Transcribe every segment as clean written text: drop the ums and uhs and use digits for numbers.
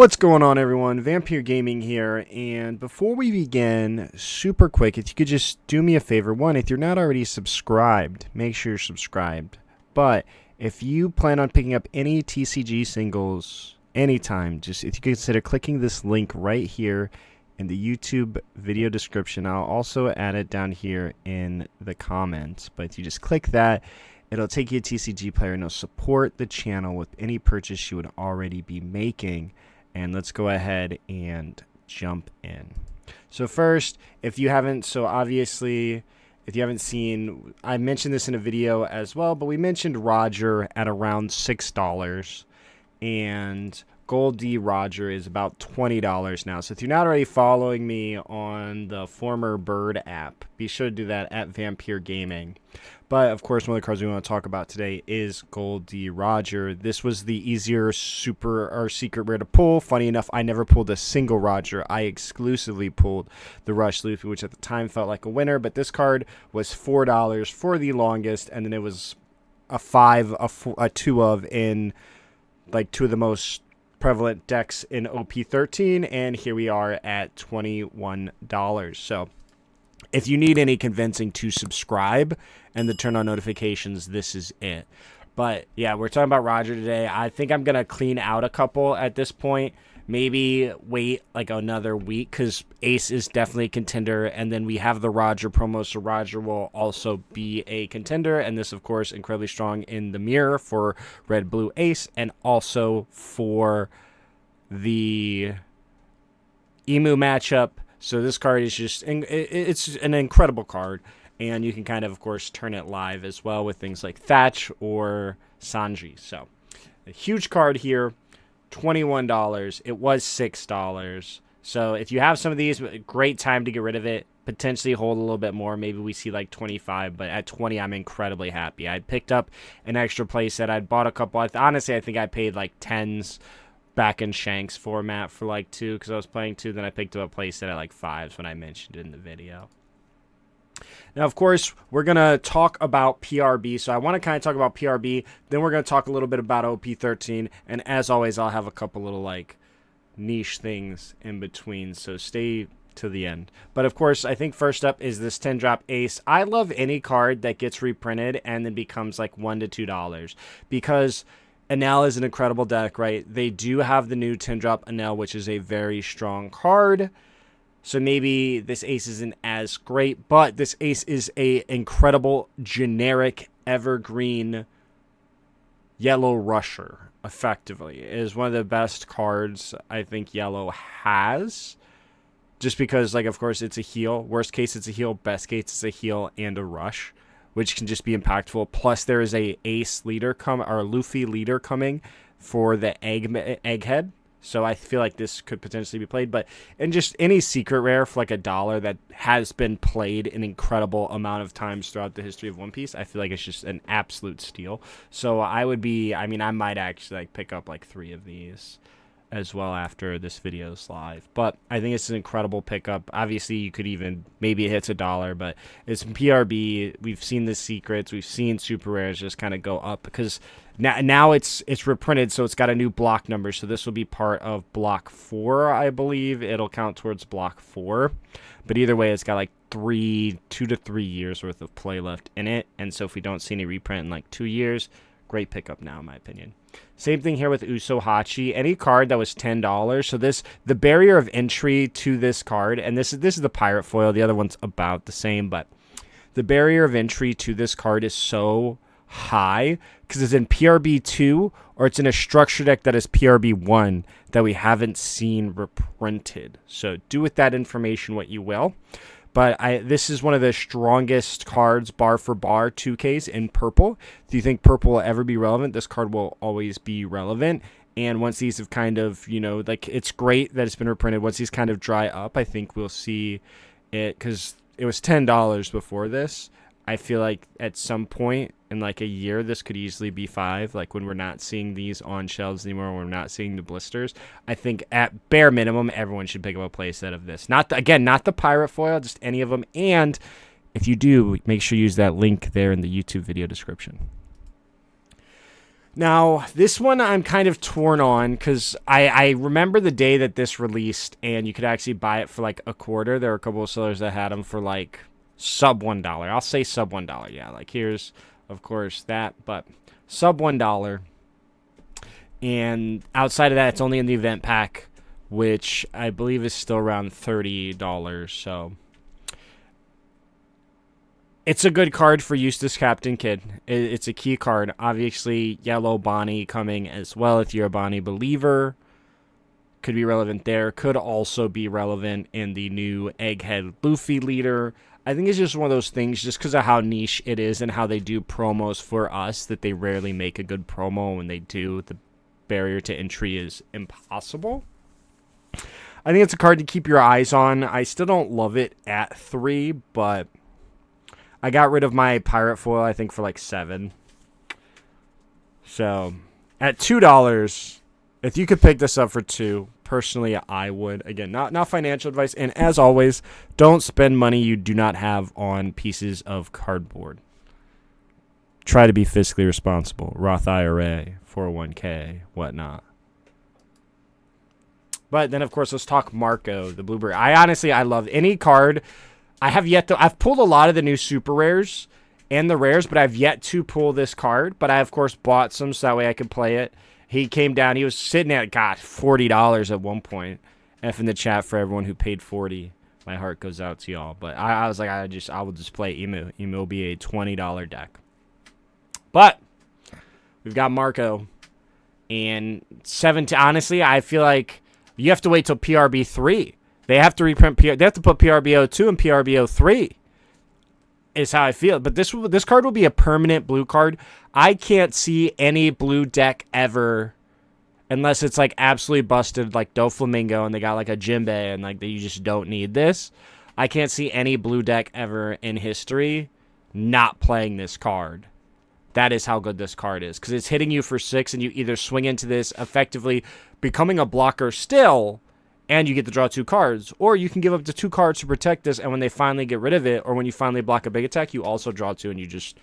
What's going on, everyone? Vampyr Gaming here, and before we begin, super quick, if you could just do me a favor. One, if you're not already subscribed, make sure you're subscribed. But if you plan on picking up any TCG singles anytime, just if you consider clicking this link right here in the YouTube video description. I'll also add it down here in the comments, but if you just click that, it'll take you to TCG Player and it'll support the channel with any purchase you would already be making. And let's go ahead and jump in. So first, if you haven't seen, I mentioned this in a video as well, but we mentioned Roger at around $6, and Gold D Roger is about $20 now. So if you're not already following me on the former Bird app, be sure to do that at Vampyr Gaming. But of course, one of the cards we want to talk about today is Gold D Roger. This was the easier super or secret rare to pull. Funny enough, I never pulled a single Roger. I exclusively pulled the Rush Luffy, which at the time felt like a winner. But this card was $4 for the longest, and then it was a 2 of in like two of the most prevalent decks in OP13, and here we are at $21. So if you need any convincing to subscribe and to turn on notifications, this is it. But yeah, we're talking about Roger today. I think I'm going to clean out a couple at this point. Maybe wait like another week because Ace is definitely a contender. And then we have the Roger promo, so Roger will also be a contender. And this, of course, incredibly strong in the mirror for Red Blue Ace and also for the Emu matchup. So this card is just, it's an incredible card. And you can kind of course, turn it live as well with things like Thatch or Sanji. So a huge card here, $21. It was $6. So if you have some of these, great time to get rid of it. Potentially hold a little bit more. Maybe we see like 25, but at 20, I'm incredibly happy. I picked up an extra playset. I'd bought a couple. Honestly, I think I paid like 10s back in Shanks format for like 2 because I was playing 2. Then I picked up a playset at like 5s when I mentioned it in the video. Now, of course, we're going to talk about PRB. So I want to kind of talk about PRB. Then we're going to talk a little bit about OP13. And as always, I'll have a couple little like niche things in between. So stay to the end. But of course, I think first up is this 10-drop Ace. I love any card that gets reprinted and then becomes like $1 to $2 because Enel is an incredible deck, right? They do have the new 10-drop Enel, which is a very strong card. So maybe this Ace isn't as great, but this Ace is a incredible generic evergreen yellow rusher, effectively. It is one of the best cards I think yellow has. Just because, like, of course, it's a heal. Worst case, it's a heal. Best case, it's a heal and a rush, which can just be impactful. Plus, there is a Ace leader or Luffy leader coming for the Egghead. So I feel like this could potentially be played. But and just any secret rare for like $1 that has been played an incredible amount of times throughout the history of One Piece, I feel like it's just an absolute steal. So I might actually like pick up like 3 of these as well after this video's live. But I think it's an incredible pickup. Obviously, you could even, maybe it hits $1, but it's PRB. We've seen the secrets. We've seen super rares just kind of go up because now it's reprinted, so it's got a new block number. So this will be part of block 4, I believe. It'll count towards block 4. But either way, it's got like 2 to 3 years worth of play left in it. And so if we don't see any reprint in like 2 years, great pickup now, in my opinion. Same thing here with Uso Hachi. Any card that was $10. So the barrier of entry to this card, and this is the pirate foil. The other one's about the same, but the barrier of entry to this card is so high because it's in PRB02 or it's in a structure deck that is PRB1 that we haven't seen reprinted. So do with that information what you will. But this is one of the strongest cards, bar for bar, 2Ks in purple. If you think purple will ever be relevant, this card will always be relevant. And once these have kind of, like it's great that it's been reprinted. Once these kind of dry up, I think we'll see it because it was $10 before this. I feel like at some point in like a year, this could easily be $5. Like when we're not seeing these on shelves anymore, when we're not seeing the blisters, I think at bare minimum, everyone should pick up a playset of this. Not the pirate foil, just any of them. And if you do, make sure you use that link there in the YouTube video description. Now, this one I'm kind of torn on because I remember the day that this released and you could actually buy it for like a quarter. There were a couple of sellers that had them for like sub $1. I'll say sub $1. Yeah, like here's, of course, that, but sub $1. And outside of that, it's only in the event pack, which I believe is still around $30. So it's a good card for Eustace Captain Kidd. It's a key card. Obviously, Yellow Bonnie coming as well if you're a Bonnie believer. Could be relevant there. Could also be relevant in the new Egghead Luffy leader. I think it's just one of those things, just because of how niche it is and how they do promos for us, that they rarely make a good promo. When they do, the barrier to entry is impossible. I think it's a card to keep your eyes on. I still don't love it at 3, but I got rid of my pirate foil, I think, for like 7. So, at $2, if you could pick this up for 2, personally, I would. Again, not financial advice. And as always, don't spend money you do not have on pieces of cardboard. Try to be fiscally responsible. Roth IRA, 401k, whatnot. But then, of course, let's talk Marco, the Blueberry. I love any card. I've pulled a lot of the new super rares and the rares, but I've yet to pull this card. But I, of course, bought some so that way I could play it. He came down. He was sitting at, $40 at one point. F in the chat for everyone who paid $40. My heart goes out to y'all. But I was like, I will just play Emu. Emu will be a $20 deck. But we've got Marco. And 17. Honestly, I feel like you have to wait till PRB3. They have to reprint they have to put PRB02 and PRB03 is how I feel. But this card will be a permanent blue card. I can't see any blue deck ever, unless it's like absolutely busted like Doflamingo and they got like a Jimbe and like you just don't need this. I can't see any blue deck ever in history not playing this card. That is how good this card is, because it's hitting you for 6 and you either swing into this effectively becoming a blocker still, and you get to draw 2 cards, or you can give up to 2 cards to protect this, and when they finally get rid of it, or when you finally block a big attack, you also draw 2, and you just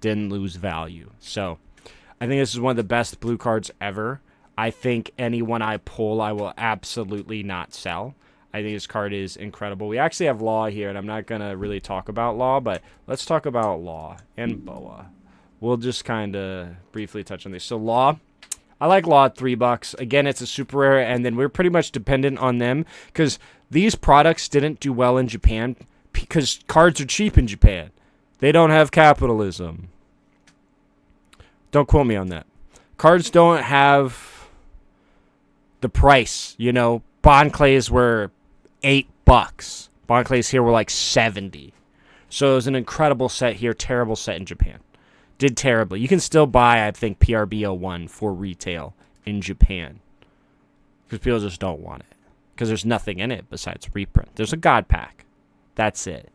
didn't lose value. So, I think this is one of the best blue cards ever. I think anyone I pull, I will absolutely not sell. I think this card is incredible. We actually have Law here, and I'm not going to really talk about Law, but let's talk about Law and Boa. We'll just kind of briefly touch on this. So, Law. I like Law at $3. Again, it's a super rare, and then we're pretty much dependent on them because these products didn't do well in Japan because cards are cheap in Japan. They don't have capitalism. Don't quote me on that. Cards don't have the price. You know, Bond Clays were $8. Bond Clays here were like 70. So it was an incredible set here, terrible set in Japan. Did terribly. You can still buy, I think, PRB01 for retail in Japan. Because people just don't want it. Because there's nothing in it besides reprint. There's a God Pack. That's it.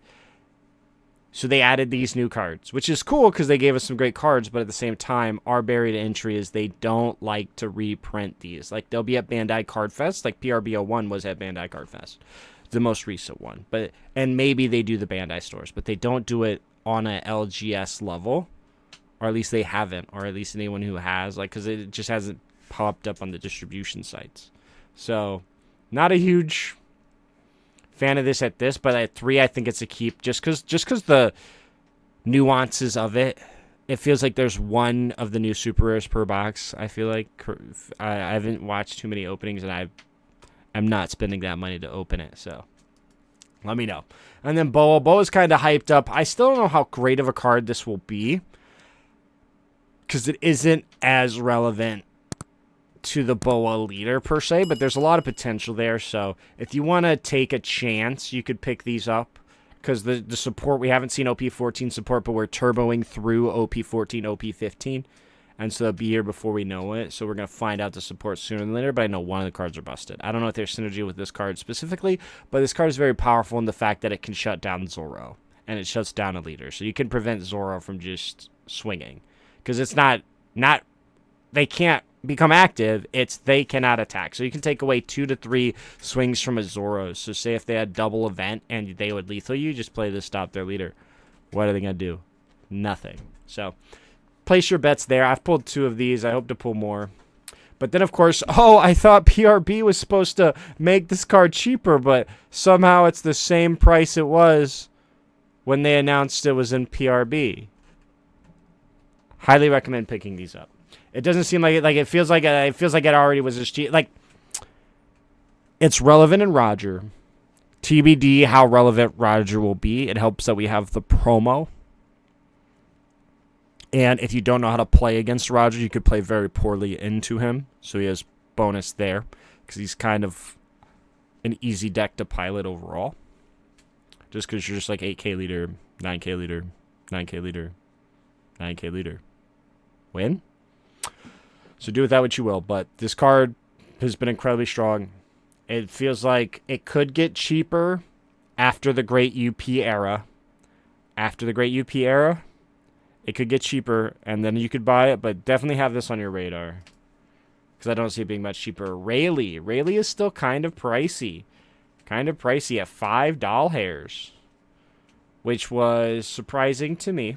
So they added these new cards, which is cool because they gave us some great cards, but at the same time, our barrier to entry is they don't like to reprint these. Like, they'll be at Bandai Card Fest, like PRB01 was at Bandai Card Fest, the most recent one. And maybe they do the Bandai stores, but they don't do it on a LGS level. Or at least they haven't, or at least anyone who has, like, because it just hasn't popped up on the distribution sites. So, not a huge fan of this at this, but at 3, I think it's a keep. Just because the nuances of it, it feels like there's one of the new super rares per box. I feel like I haven't watched too many openings, and I'm not spending that money to open it. So, let me know. And then Boa. Boa's kind of hyped up. I still don't know how great of a card this will be, because it isn't as relevant to the Boa leader per se, but there's a lot of potential there. So if you want to take a chance, you could pick these up, because the support, we haven't seen OP14 support, but we're turboing through OP14, OP15, and so they'll be here before we know it. So we're going to find out the support sooner than later, but I know one of the cards are busted. I don't know if there's synergy with this card specifically, but this card is very powerful in the fact that it can shut down Zoro, and it shuts down a leader. So you can prevent Zoro from just swinging. Because it's not they can't become active, it's they cannot attack. So you can take away 2 to 3 swings from a Zoro. So say if they had double event and they would lethal you, just play this, stop their leader. What are they going to do? Nothing. So place your bets there. I've pulled 2 of these. I hope to pull more. But then, of course, oh, I thought PRB was supposed to make this card cheaper, but somehow it's the same price it was when they announced it was in PRB. Highly recommend picking these up. It doesn't seem like it. Like it feels like it already was as cheap. Like it's relevant in Roger. TBD how relevant Roger will be. It helps that we have the promo. And if you don't know how to play against Roger, you could play very poorly into him. So he has bonus there because he's kind of an easy deck to pilot overall. Just because you're just like 8k leader, 9k leader, 9k leader, 9k leader. Win? So do with that what you will. But this card has been incredibly strong. It feels like it could get cheaper after the Great UP era. After the Great UP era, it could get cheaper, and then you could buy it, but definitely have this on your radar. Because I don't see it being much cheaper. Rayleigh is still kind of pricey. Kind of pricey at $5 hairs. Which was surprising to me.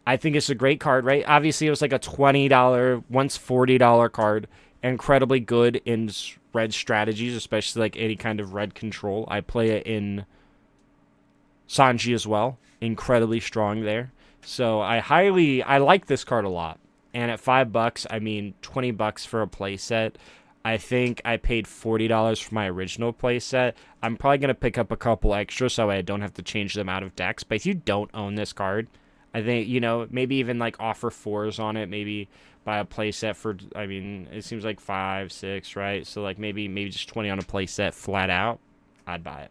I think it's a great card, right? Obviously, it was like a $20, once $40 card. Incredibly good in red strategies, especially like any kind of red control. I play it in Sanji as well. Incredibly strong there. So I like this card a lot. And at $5, I mean $20 for a playset. I think I paid $40 for my original playset. I'm probably going to pick up a couple extra so I don't have to change them out of decks. But if you don't own this card, I think, you know, maybe even like offer 4s on it. Maybe buy a playset for, I mean, it seems like 5, 6, right? So like maybe just 20 on a playset flat out. I'd buy it.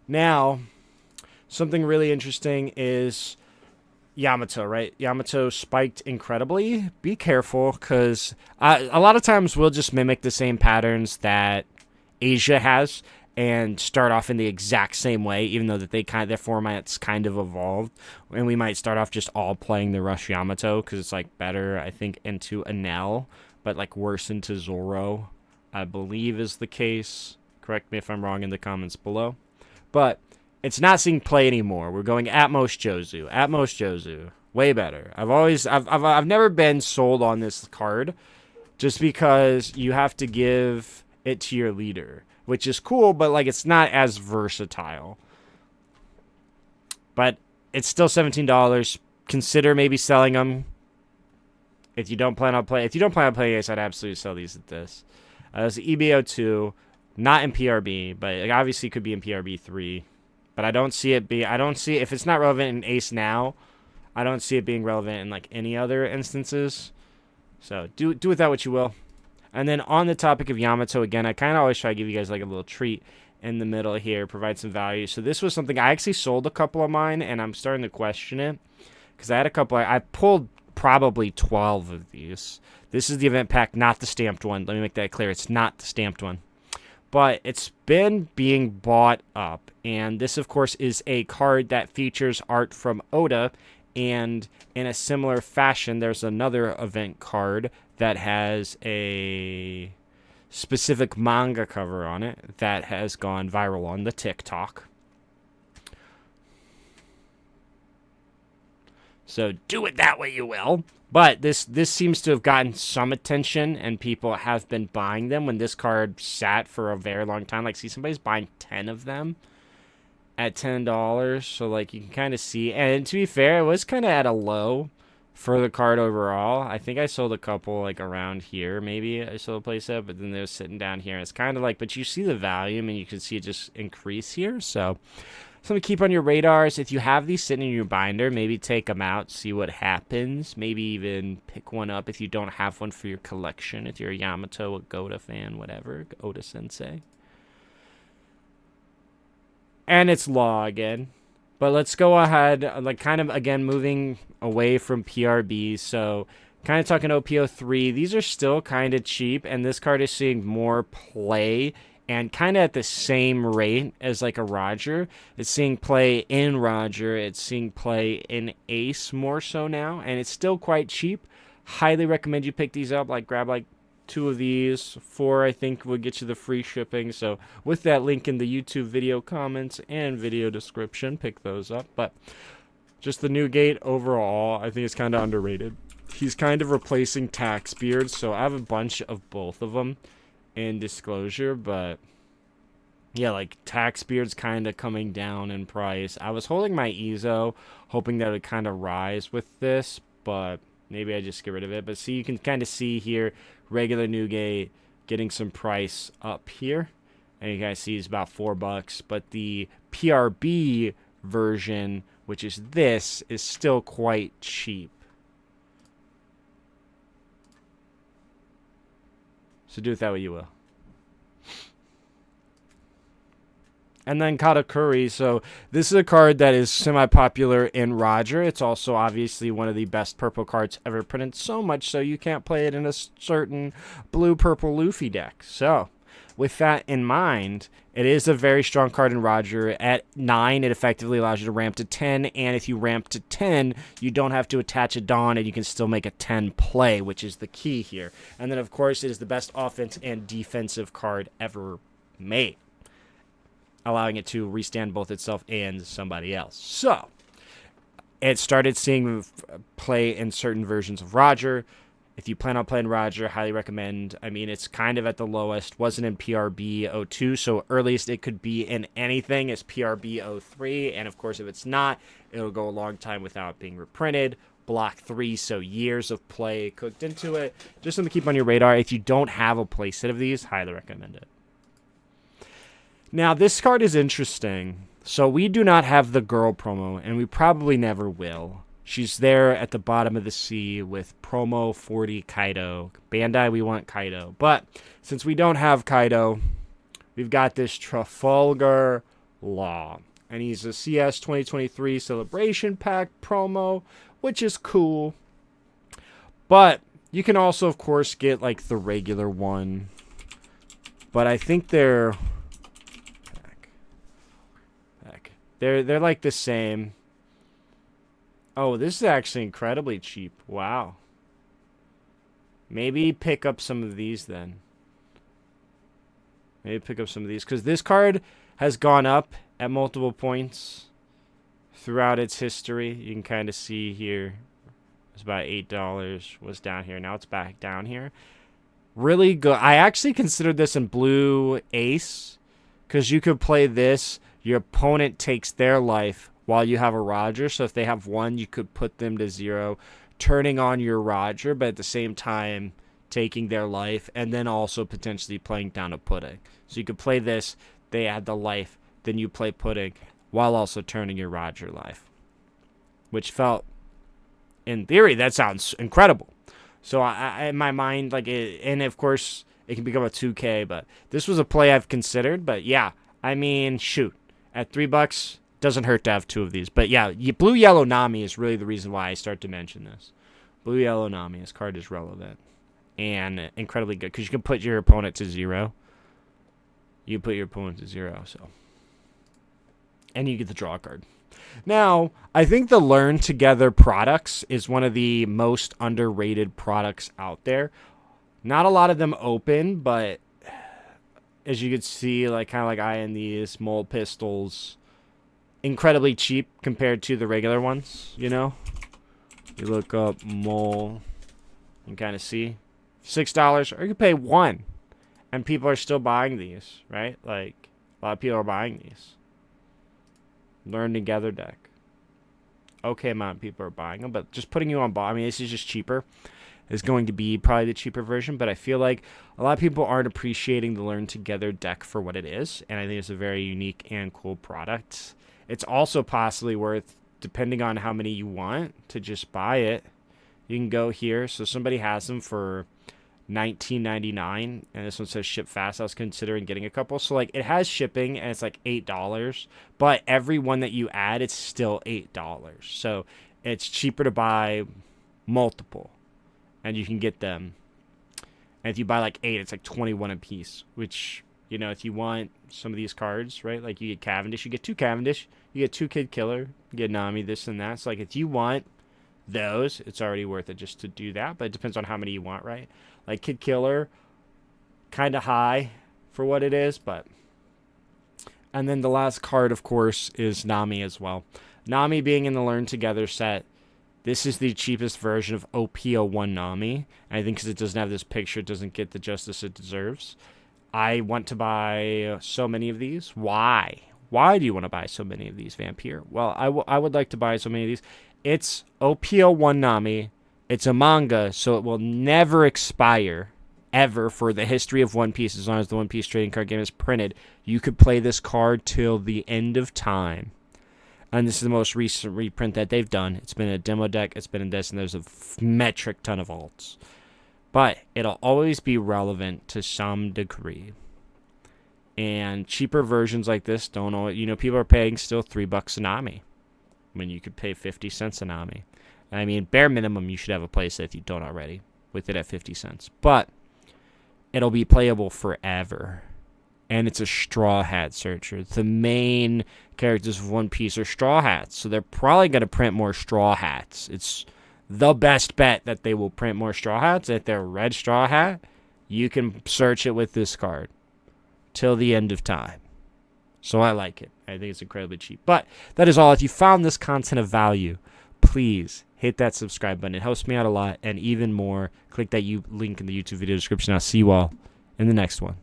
Now, something really interesting is Yamato, right? Yamato spiked incredibly. Be careful, because a lot of times we'll just mimic the same patterns that Asia has and start off in the exact same way, even though that their formats kind of evolved. And we might start off just all playing the Rush Yamato, because it's like better, I think, into Enel, but like worse into Zoro, I believe is the case. Correct me if I'm wrong in the comments below. But it's not seeing play anymore. We're going Atmos Jozu. Atmos Jozu. Way better. I've never been sold on this card just because you have to give it to your leader, which is cool, but like it's not as versatile. But it's still $17. Consider maybe selling them. If you don't plan on playing Ace, I'd absolutely sell these at this. It's EB02, not in PRB, but it obviously could be in PRB3. But I don't see it if it's not relevant in Ace now, I don't see it being relevant in like any other instances. So do with that what you will. And then on the topic of Yamato again, I kind of always try to give you guys like a little treat in the middle here, provide some value. So this was something I actually sold a couple of mine, and I'm starting to question it because I had a couple. I pulled probably 12 of these. This is the event pack, not the stamped one. Let me make that clear. It's not the stamped one. But it's been being bought up. And this, of course, is a card that features art from Oda. And in a similar fashion, there's another event card that has a specific manga cover on it that has gone viral on the TikTok. So do it that way you will. But this seems to have gotten some attention, and people have been buying them when this card sat for a very long time. Like, see, somebody's buying 10 of them at $10. So, like, you can kind of see. And to be fair, it was kind of at a low for the card overall. I think I sold a couple, like, around here. Maybe I sold a playset, but then they were sitting down here. And it's kind of like, but you see the volume, and you can see it just increase here. So something to keep on your radars. If you have these sitting in your binder, maybe take them out, see what happens. Maybe even pick one up if you don't have one for your collection. If you're a Yamato, a Goda fan, whatever, Oda Sensei. And it's law again. But let's go ahead, like kind of again moving away from PRB. So kind of talking OP03. These are still kind of cheap, and this card is seeing more play. And kind of at the same rate as like a Roger. It's seeing play in Roger. It's seeing play in Ace more so now. And it's still quite cheap. Highly recommend you pick these up. Like grab like 2 of these. 4 I think will get you the free shipping. So with that link in the YouTube video comments and video description, pick those up. But Just the Newgate overall, I think it's kind of underrated. He's kind of replacing Taxbeard, so I have a bunch of both of them in Disclosure, but yeah, like Taxbeard's kind of coming down in price. I was holding my Ezo, hoping that it would kind of rise with this, but maybe I just get rid of it. But see, you can kind of see here, regular Newgate getting some price up here. And you guys see it's about $4, but the PRB version, which is this, is still quite cheap. So do with that what you will. And then Katakuri. So this is a card that is semi-popular in Roger. It's also obviously one of the best purple cards ever printed. So much so you can't play it in a certain blue-purple Luffy deck. So with that in mind, it is a very strong card in Roger. At 9, it effectively allows you to ramp to 10. And if you ramp to 10, you don't have to attach a Dawn, and you can still make a 10 play, which is the key here. And then, of course, it is the best offense and defensive card ever made, allowing it to restand both itself and somebody else. So it started seeing play in certain versions of Roger. If you plan on playing Roger, highly recommend. I mean, it's kind of at the lowest. Wasn't in PRB02, so earliest it could be in anything is PRB03. And, of course, if it's not, it'll go a long time without being reprinted. Block 3, so years of play cooked into it. Just something to keep on your radar. If you don't have a playset of these, highly recommend it. Now, this card is interesting. So we do not have the girl promo, and we probably never will. She's there at the bottom of the sea with promo 40 Kaido. Bandai, we want Kaido. But since we don't have Kaido, we've got this Trafalgar Law. And he's a CS 2023 Celebration Pack promo, which is cool. But you can also, of course, get like the regular one. But I think they're like the same. Oh, this is actually incredibly cheap. Wow. Maybe pick up some of these then. Maybe pick up some of these, because this card has gone up at multiple points throughout its history. You can kind of see here. It's about $8. Was down here. Now it's back down here. Really good. I actually considered this in Blue Ace, because you could play this. Your opponent takes their life while you have a Roger. So if they have 1, you could put them to 0, turning on your Roger, but at the same time taking their life, and then also potentially playing down a Pudding. So you could play this, they add the life, then you play Pudding, while also turning your Roger life. Which felt, in theory, that sounds incredible. So I in my mind, like, and of course, it can become a 2K, but this was a play I've considered. But yeah, I mean, shoot, at $3, doesn't hurt to have 2 of these. But yeah, Blue Yellow Nami is really the reason why I start to mention this. Blue Yellow Nami, this card is relevant and incredibly good, because you can put your opponent to 0. You put your opponent to 0, so. And you get the draw card. Now, I think the Learn Together products is one of the most underrated products out there. Not a lot of them open, but as you can see, like kind of like eyeing these Mole Pistols, incredibly cheap compared to the regular ones, you know? You look up Mole and kind of see $6, or you can pay 1, and people are still buying these, right? Like, a lot of people are buying these. Learn Together deck. Okay amount of people are buying them, but just putting you on I mean, this is just cheaper. Is going to be probably the cheaper version, but I feel like a lot of people aren't appreciating the Learn Together deck for what it is, and I think it's a very unique and cool product. It's also possibly worth, depending on how many you want, to just buy it. You can go here. So somebody has them for $19.99, and this one says ship fast. I was considering getting a couple. So like, it has shipping, and it's like $8, but every one that you add, it's still $8. So it's cheaper to buy multiple, and you can get them. And if you buy like 8, it's like 21 a piece, which, you know, if you want some of these cards, right? Like, you get Cavendish, you get 2 Cavendish, you get 2 Kid Killer, you get Nami, this and that. So like, if you want those, it's already worth it just to do that, but it depends on how many you want, right? Like Kid Killer, kind of high for what it is, but. And then the last card, of course, is Nami as well. Nami being in the Learn Together set, this is the cheapest version of OP01 Nami. And I think because it doesn't have this picture, it doesn't get the justice it deserves. I want to buy so many of these. Why? Why do you want to buy so many of these, Vampyr? Well, I would like to buy so many of these. It's OP01 Nami. It's a manga, so it will never expire, ever, for the history of One Piece. As long as the One Piece trading card game is printed, you could play this card till the end of time. And this is the most recent reprint that they've done. It's been a demo deck. It's been in this, and there's a metric ton of alts. But it'll always be relevant to some degree. And cheaper versions like this don't always... You know, people are paying still $3 a Nami, when you could pay 50 cents a Nami. I mean, bare minimum, you should have a playset if you don't already, with it at 50 cents. But it'll be playable forever. And it's a Straw Hat Searcher. The main characters of One Piece are Straw Hats, so they're probably going to print more Straw Hats. It's the best bet that they will print more Straw Hats. If they're Red Straw Hat, you can search it with this card till the end of time. So I like it. I think it's incredibly cheap. But that is all. If you found this content of value, please hit that subscribe button. It helps me out a lot. And even more, click that link in the YouTube video description. I'll see you all in the next one.